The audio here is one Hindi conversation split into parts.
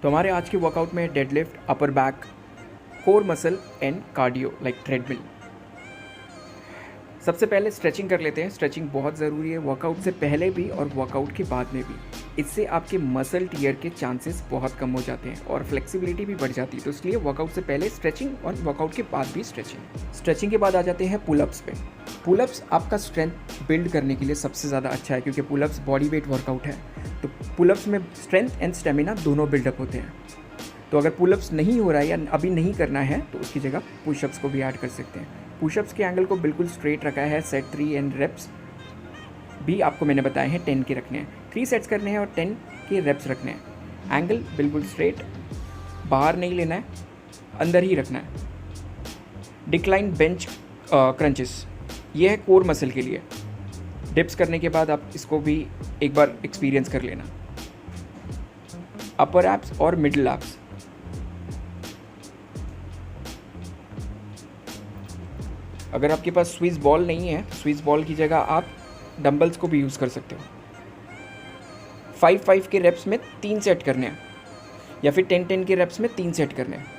तो हमारे आज के वर्कआउट में deadlift, upper back, core muscle and cardio like treadmill. सबसे पहले स्ट्रेचिंग कर लेते हैं। स्ट्रेचिंग बहुत ज़रूरी है वर्कआउट से पहले भी और वर्कआउट के बाद में भी। इससे आपके मसल टियर के चांसेस बहुत कम हो जाते हैं और फ्लेक्सिबिलिटी भी बढ़ जाती है। तो इसलिए वर्कआउट से पहले स्ट्रेचिंग और वर्कआउट के बाद भी स्ट्रेचिंग के बाद आ जाते हैं पुलअप्स पे। पुलअप्स आपका स्ट्रेंथ बिल्ड करने के लिए सबसे ज़्यादा अच्छा है, क्योंकि पुलअप्स बॉडी वेट वर्कआउट है। तो पुलअप्स में स्ट्रेंथ एंड स्टेमिना दोनों बिल्डअप होते हैं। तो अगर पुलअप्स नहीं हो रहा है या अभी नहीं करना है तो उसकी जगह पुशअप्स को भी ऐड कर सकते हैं। पुशअप्स के एंगल को बिल्कुल स्ट्रेट रखा है। सेट 3 एंड रेप्स भी आपको मैंने बताए हैं 10 के रखने हैं। 3 सेट्स करने हैं और 10 के रेप्स रखने हैं। एंगल बिल्कुल स्ट्रेट, बाहर नहीं लेना है, अंदर ही रखना है। डिक्लाइन बेंच क्रंचेस, ये है कोर मसल के लिए। डिप्स करने के बाद आप इसको भी एक बार एक्सपीरियंस कर लेना। अपर एप्स और मिडिल एप्स, अगर आपके पास स्विस बॉल नहीं है तो स्विस बॉल की जगह आप डंबल्स को भी यूज़ कर सकते हो। 5-5 के रेप्स में 3 सेट करने हैं या फिर 10-10 के रेप्स में 3 सेट करने हैं।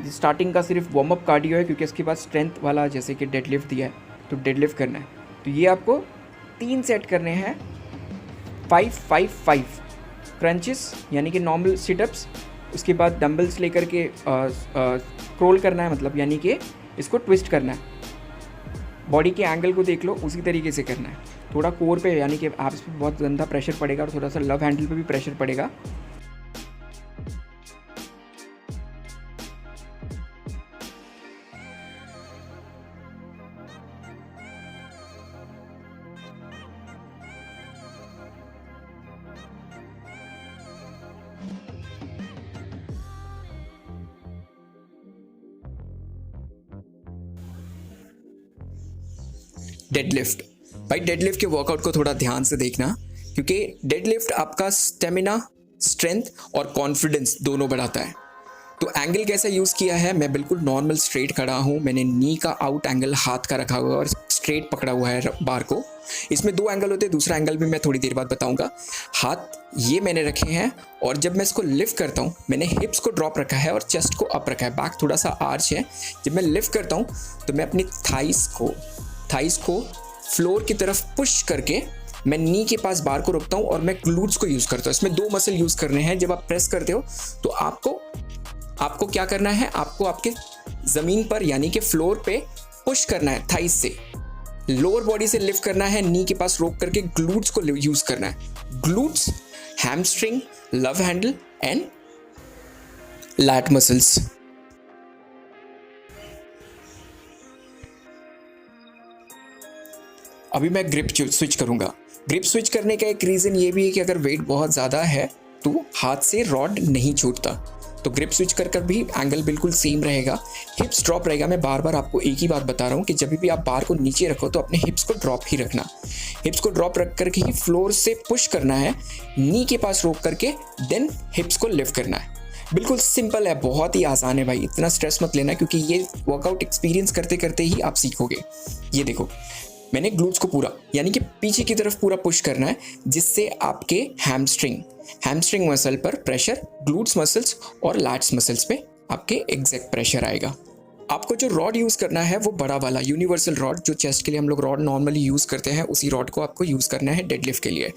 स्टार्टिंग का सिर्फ वार्म अप कार्डियो है, क्योंकि इसके बाद स्ट्रेंथ वाला जैसे कि डेडलिफ्ट दिया है तो डेडलिफ्ट करना है। तो ये आपको 3 सेट करने हैं। 5-5-5 क्रंचेस यानी कि नॉर्मल सिटअप्स, उसके बाद डंबल्स लेकर के क्रोल करना है, मतलब यानी कि इसको ट्विस्ट करना है। बॉडी के एंगल को देख लो, उसी तरीके से करना है। थोड़ा कोर पे यानी कि एब्स पे बहुत गंदा प्रेशर पड़ेगा और थोड़ा सा लव हैंडल पे भी प्रेशर पड़ेगा। डेडलिफ्ट, भाई डेडलिफ्ट के वर्कआउट को थोड़ा ध्यान से देखना, क्योंकि डेडलिफ्ट आपका स्टेमिना, स्ट्रेंथ और कॉन्फिडेंस दोनों बढ़ाता है। तो एंगल कैसा यूज़ किया है, मैं बिल्कुल नॉर्मल स्ट्रेट खड़ा हूँ। मैंने नी का आउट एंगल हाथ का रखा हुआ है और स्ट्रेट पकड़ा हुआ है बार को। इसमें 2 एंगल होते हैं, दूसरा एंगल भी मैं थोड़ी देर बाद बताऊंगा। हाथ ये मैंने रखे हैं और जब मैं इसको लिफ्ट करता हूँ, मैंने हिप्स को ड्रॉप रखा है और चेस्ट को अप रखा है। बैक थोड़ा सा आर्च है। जब मैं लिफ्ट करता हूँ तो मैं अपनी थाइस को फ्लोर की तरफ पुश करके मैं नी के पास बार को रखता हूँ और मैं ग्लूट्स को यूज़ करता हूँ। इसमें 2 मसल यूज़ करने हैं। जब आप प्रेस करते हो तो आपको क्या करना है, आपको आपके ज़मीन पर यानी कि फ्लोर पे पुश करना है थाइस से। लोअर बॉडी से लिफ्ट करना है, नी के पास रोक करके ग्लूट्स को यूज़ करना है। Glutes, hamstring, love handle and lat muscles. अभी मैं ग्रिप स्विच करूंगा। ग्रिप स्विच करने का एक रीज़न ये भी है कि अगर वेट बहुत ज़्यादा है तो हाथ से रॉड नहीं छूटता। तो ग्रिप स्विच कर भी एंगल बिल्कुल सेम रहेगा। हिप्स ड्रॉप रहेगा। मैं बार बार आपको एक ही बात बता रहा हूँ कि जब भी आप बार को नीचे रखो तो अपने हिप्स को ड्रॉप ही रखना। हिप्स को ड्रॉप रख करके ही फ्लोर से पुश करना है, नी के पास रोक करके देन हिप्स को लिफ्ट करना है। बिल्कुल सिंपल है, बहुत ही आसान है भाई। इतना स्ट्रेस मत लेना, क्योंकि ये वर्कआउट एक्सपीरियंस करते करते ही आप सीखोगे। ये देखो, मैंने ग्लूट्स को पूरा यानी कि पीछे की तरफ पूरा पुश करना है, जिससे आपके हैमस्ट्रिंग मसल पर प्रेशर, ग्लूट्स मसल्स और लैट्स मसल्स पे आपके एग्जैक्ट प्रेशर आएगा। आपको जो रॉड यूज़ करना है वो बड़ा वाला यूनिवर्सल रॉड, जो चेस्ट के लिए हम लोग रॉड नॉर्मली यूज़ करते हैं, उसी रॉड को आपको यूज़ करना है डेडलिफ्ट के लिए।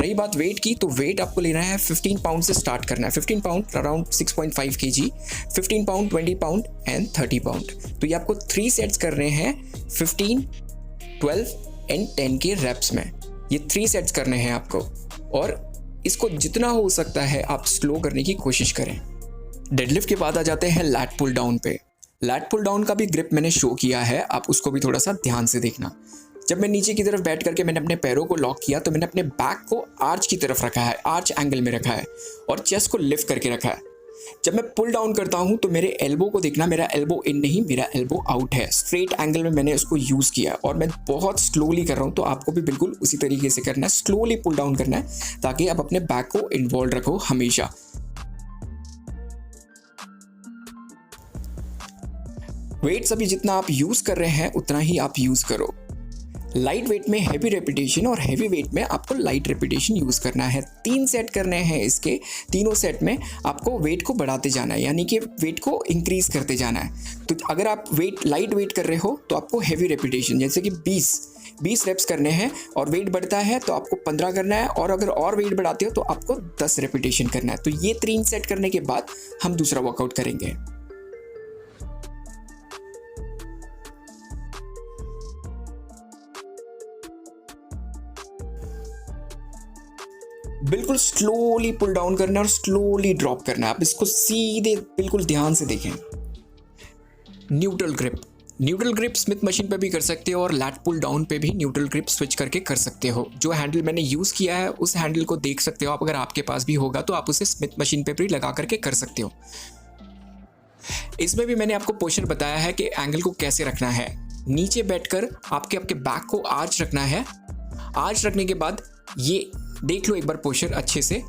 रही बात वेट की, तो वेट आपको लेना है 15 पाउंड से स्टार्ट करना है। 15 pound around 6.5 kg, 15 pound, 20 pound and 30 pound. तो ये आपको 3 सेट्स करने हैं 15, 12 एंड 10 के रेप्स में। ये 3 सेट्स करने हैं आपको, और इसको जितना हो सकता है आप स्लो करने की कोशिश करें। डेडलिफ्ट के बाद आ जाते हैं लैट पुल डाउन पे। लैट पुल डाउन का भी ग्रिप मैंने शो किया है, आप उसको भी थोड़ा सा ध्यान से देखना। जब मैं नीचे की तरफ बैठ करके मैंने अपने पैरों को लॉक किया तो मैंने अपने बैक को आर्च की तरफ रखा है, आर्च एंगल में रखा है, और चेस्ट को लिफ्ट करके रखा है। जब मैं पुल डाउन करता हूं तो मेरे एल्बो को देखना, मेरा एल्बो इन नहीं, मेरा एल्बो आउट है। स्ट्रेट एंगल में मैंने उसको यूज़ किया और मैं बहुत स्लोली कर रहा हूं, तो आपको भी बिल्कुल उसी तरीके से करना है। स्लोली पुल डाउन करना है ताकि आप अपने बैक को इन्वॉल्व रखो हमेशा। वेट्स अभी जितना आप यूज़ कर रहे हैं उतना ही आप यूज़ करो। लाइट वेट में हैवी रेपिटेशन और हैवी वेट में आपको लाइट रेपिटेशन यूज़ करना है। 3 सेट करने हैं इसके, तीनों सेट में आपको वेट को बढ़ाते जाना है, यानी कि वेट को इंक्रीज़ करते जाना है। तो अगर आप लाइट वेट कर रहे हो तो आपको हैवी रेपिटेशन जैसे कि 20 रेप्स करने हैं, और वेट बढ़ता है तो आपको 15 करना है, और अगर और वेट बढ़ाते हो तो आपको 10 रेपिटेशन करना है। तो ये 3 सेट करने के बाद हम दूसरा वर्कआउट करेंगे। बिल्कुल स्लोली पुल डाउन करना है और स्लोली ड्रॉप करना है। आप इसको सीधे बिल्कुल ध्यान से देखें। न्यूट्रल ग्रिप स्मिथ मशीन पे भी कर सकते हो और लैट पुल डाउन पे भी न्यूट्रल ग्रिप स्विच करके कर सकते हो। जो हैंडल मैंने यूज़ किया है उस हैंडल को देख सकते हो आप, अगर आपके पास भी होगा तो आप उसे स्मिथ मशीन पे भी लगा करके कर सकते हो। इसमें भी मैंने आपको पोस्चर बताया है कि एंगल को कैसे रखना है। नीचे बैठकर आपके बैक को आर्च रखना है। आर्च रखने के बाद ये देख लो एक बार पोस्चर अच्छे से,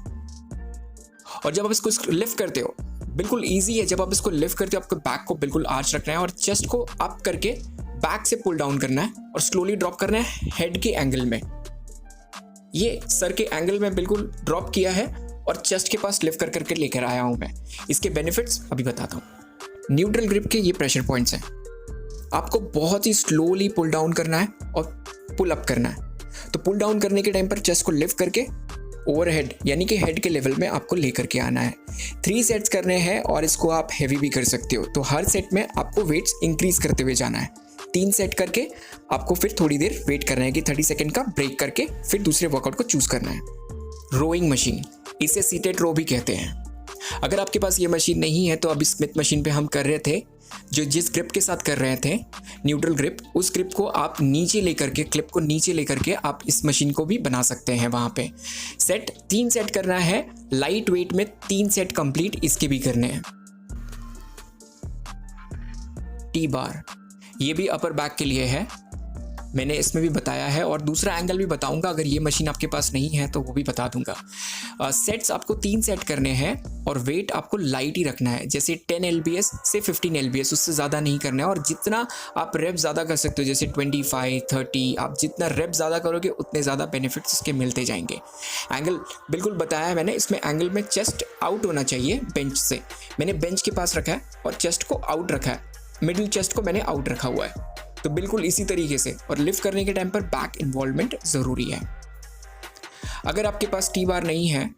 और जब आप इसको लिफ्ट करते हो बिल्कुल इजी है। जब आप इसको लिफ्ट करते हो आपको बैक को बिल्कुल आर्च रखना है और चेस्ट को अप करके बैक से पुल डाउन करना है और स्लोली ड्रॉप करना है हेड के एंगल में। ये सर के एंगल में बिल्कुल ड्रॉप किया है और चेस्ट के पास लिफ्ट कर करके लेकर आया हूं मैं। इसके बेनिफिट्स अभी बताता हूं। न्यूट्रल ग्रिप के ये प्रेशर पॉइंट्स हैं। आपको बहुत ही स्लोली पुल डाउन करना है और पुल अप करना है। तो पुल डाउन करने के टाइम पर चेस्ट को लिफ्ट करके ओवरहेड यानी कि हेड के लेवल में आपको लेकर के आना है। 3 सेट्स करने हैं और इसको आप हैवी भी कर सकते हो। तो हर सेट में आपको वेट्स इंक्रीज करते हुए जाना है। 3 सेट करके आपको फिर थोड़ी देर वेट करना है कि 30 सेकंड का ब्रेक करके फिर दूसरे वर्कआउट को चूज करना है। रोइंग मशीन, इसे सीटेड रो भी कहते हैं। अगर आपके पास ये मशीन नहीं है तो अभी स्मिथ मशीन पे हम कर रहे थे, जो जिस ग्रिप के साथ कर रहे थे न्यूट्रल ग्रिप, उस ग्रिप को आप नीचे लेकर के, क्लिप को नीचे लेकर के आप इस मशीन को भी बना सकते हैं। वहाँ पे 3 सेट करना है। लाइट वेट में 3 सेट कंप्लीट इसके भी करने हैं। टी बार, ये भी अपर बैक के लिए है, मैंने इसमें भी बताया है और दूसरा एंगल भी बताऊंगा। अगर ये मशीन आपके पास नहीं है तो वो भी बता दूंगा। सेट्स आपको 3 सेट करने हैं और वेट आपको लाइट ही रखना है, जैसे 10 LBS से 15 LBS, उससे ज़्यादा नहीं करना है। और जितना आप रेप ज़्यादा कर सकते हो, जैसे 25, 30, आप जितना रेप ज़्यादा करोगे उतने ज़्यादा बेनिफिट्स इसके मिलते जाएंगे। एंगल बिल्कुल बताया है मैंने, इसमें एंगल में चेस्ट आउट होना चाहिए बेंच से। मैंने बेंच के पास रखा है और चेस्ट को आउट रखा है, मिडिल चेस्ट को मैंने आउट रखा हुआ है। तो बिल्कुल इसी तरीके से। और लिफ्ट करने के टाइम पर बैक इन्वॉल्वमेंट ज़रूरी है। अगर आपके पास टी बार नहीं है,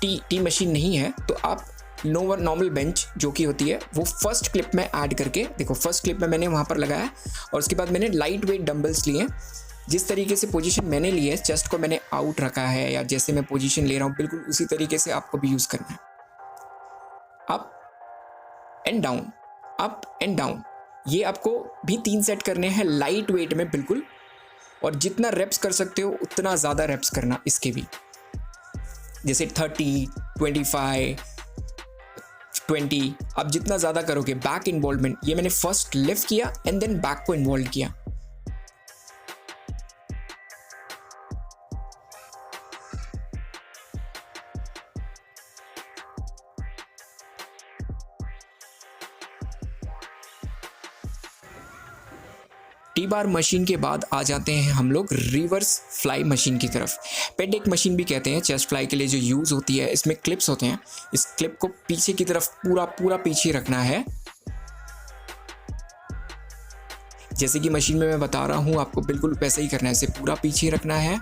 टी मशीन नहीं है, तो आप नॉर्मल बेंच जो कि होती है वो फर्स्ट क्लिप में ऐड करके देखो। फर्स्ट क्लिप में मैंने वहाँ पर लगाया और उसके बाद मैंने लाइट वेट डंबल्स लिए। जिस तरीके से पोजीशन मैंने ली है, चेस्ट को मैंने आउट रखा है या जैसे मैं पोजीशन ले रहा हूँ बिल्कुल उसी तरीके से आपको भी यूज़ करना है। Up and down, up and down, ये आपको भी 3 सेट करने हैं लाइट वेट में बिल्कुल। और जितना रेप्स कर सकते हो उतना ज़्यादा रेप्स करना इसके भी, जैसे 30, 25, 20। आप जितना ज़्यादा करोगे बैक इन्वॉल्वमेंट, ये मैंने फर्स्ट लिफ्ट किया एंड देन बैक को इन्वॉल्व किया। टी बार मशीन के बाद आ जाते हैं हम लोग रिवर्स फ्लाई मशीन की तरफ। पेडेक मशीन भी कहते हैं, चेस्ट फ्लाई के लिए जो यूज़ होती है। इसमें क्लिप्स होते हैं, इस क्लिप को पीछे की तरफ पूरा पीछे रखना है। जैसे कि मशीन में मैं बता रहा हूँ आपको बिल्कुल वैसा ही करना है, इसे पूरा पीछे रखना है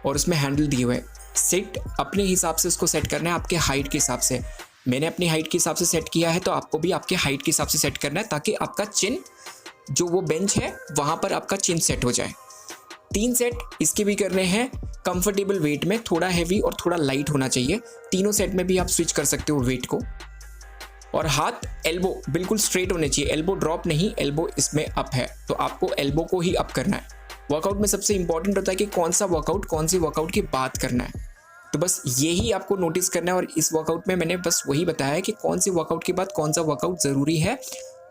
और उसमें हैंडल दिए हुए। सेट अपने हिसाब से उसको सेट करना है, आपके हाइट के हिसाब से। मैंने अपनी हाइट के हिसाब से सेट किया है, तो आपको भी आपके हाइट के हिसाब से सेट करना है, ताकि आपका चिन जो वो बेंच है वहाँ पर आपका चिन सेट हो जाए। 3 सेट इसके भी करने हैं कंफर्टेबल वेट में, थोड़ा हैवी और थोड़ा लाइट होना चाहिए। तीनों सेट में भी आप स्विच कर सकते हो वेट को। और हाथ, एल्बो बिल्कुल स्ट्रेट होने चाहिए, एल्बो ड्रॉप नहीं, एल्बो इसमें अप है तो आपको एल्बो को ही अप करना है। वर्कआउट में सबसे इंपॉर्टेंट होता है कि कौन सा वर्कआउट कौन सी वर्कआउट की बात करना है, तो बस यही आपको नोटिस करना है। और इस वर्कआउट में मैंने बस वही बताया है कि कौन सी वर्कआउट के बाद कौन सा वर्कआउट ज़रूरी है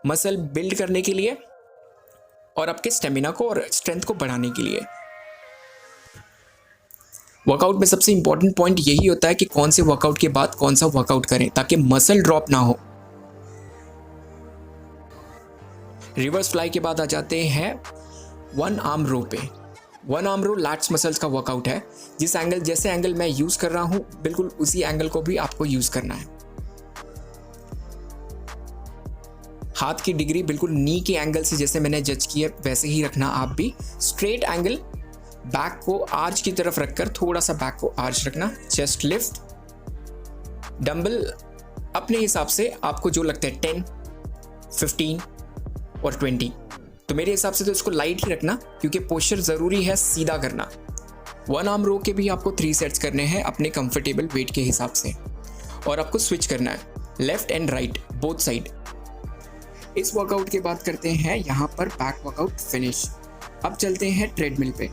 मसल बिल्ड करने के लिए और आपके स्टेमिना को और स्ट्रेंथ को बढ़ाने के लिए। वर्कआउट में सबसे इंपॉर्टेंट पॉइंट यही होता है कि कौन से वर्कआउट के बाद कौन सा वर्कआउट करें ताकि मसल ड्रॉप ना हो। रिवर्स फ्लाई के बाद आ जाते हैं वन आर्म रो पे। One arm row lats muscles का वर्कआउट है। जैसे एंगल मैं यूज़ कर रहा हूँ बिल्कुल उसी एंगल को भी आपको यूज़ करना है। हाथ की डिग्री बिल्कुल नी के एंगल से जैसे मैंने जज किया वैसे ही रखना आप भी। स्ट्रेट एंगल, बैक को आर्च की तरफ रखकर थोड़ा सा बैक को आर्च रखना। चेस्ट लिफ्ट, डंबल अपने हिसाब से आपको जो लगता है 10, 15 और 20। तो मेरे हिसाब से तो इसको लाइट ही रखना क्योंकि पोस्चर ज़रूरी है सीधा करना। वन आर्म रो के भी आपको 3 सेट्स करने हैं अपने कंफर्टेबल वेट के हिसाब से, और आपको स्विच करना है left and right both side. इस वर्कआउट के बाद करते हैं यहाँ पर बैक वर्कआउट फिनिश। अब चलते हैं ट्रेडमिल पे।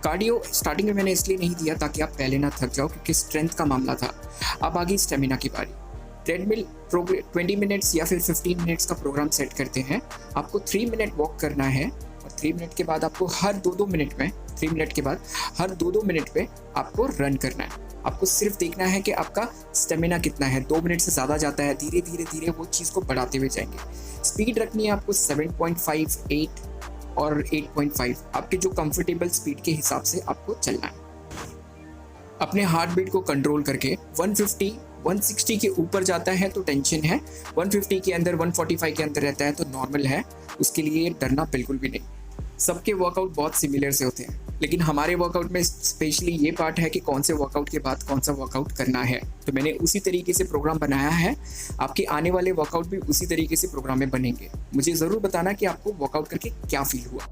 कार्डियो स्टार्टिंग में मैंने इसलिए नहीं दिया ताकि आप पहले ना थक जाओ क्योंकि स्ट्रेंथ का मामला था। अब आगे स्टेमिना की बारी। ट्रेडमिल 20 मिनट्स या फिर 15 मिनट्स का प्रोग्राम सेट करते हैं। आपको 3 मिनट वॉक करना है और 3 मिनट के बाद आपको हर 2-2 मिनट में 3 मिनट के बाद हर 2-2 मिनट पे आपको रन करना है। आपको सिर्फ देखना है कि आपका स्टेमिना कितना है। 2 मिनट से ज़्यादा जाता है, धीरे धीरे धीरे वो चीज़ को बढ़ाते हुए जाएंगे। स्पीड रखनी है आपको 7.5, 8 और 8.5, आपके जो कंफर्टेबल स्पीड के हिसाब से आपको चलना है। अपने हार्ट बीट को कंट्रोल करके 150, 160 के ऊपर जाता है तो टेंशन है, 150 के अंदर 145 के अंदर रहता है तो नॉर्मल है। उसके लिए डरना बिल्कुल भी नहीं। सबके वर्कआउट बहुत सिमिलर से होते हैं, लेकिन हमारे वर्कआउट में स्पेशली ये पार्ट है कि कौन से वर्कआउट के बाद कौन सा वर्कआउट करना है। तो मैंने उसी तरीके से प्रोग्राम बनाया है। आपके आने वाले वर्कआउट भी उसी तरीके से प्रोग्राम में बनेंगे। मुझे ज़रूर बताना कि आपको वर्कआउट करके क्या फील हुआ।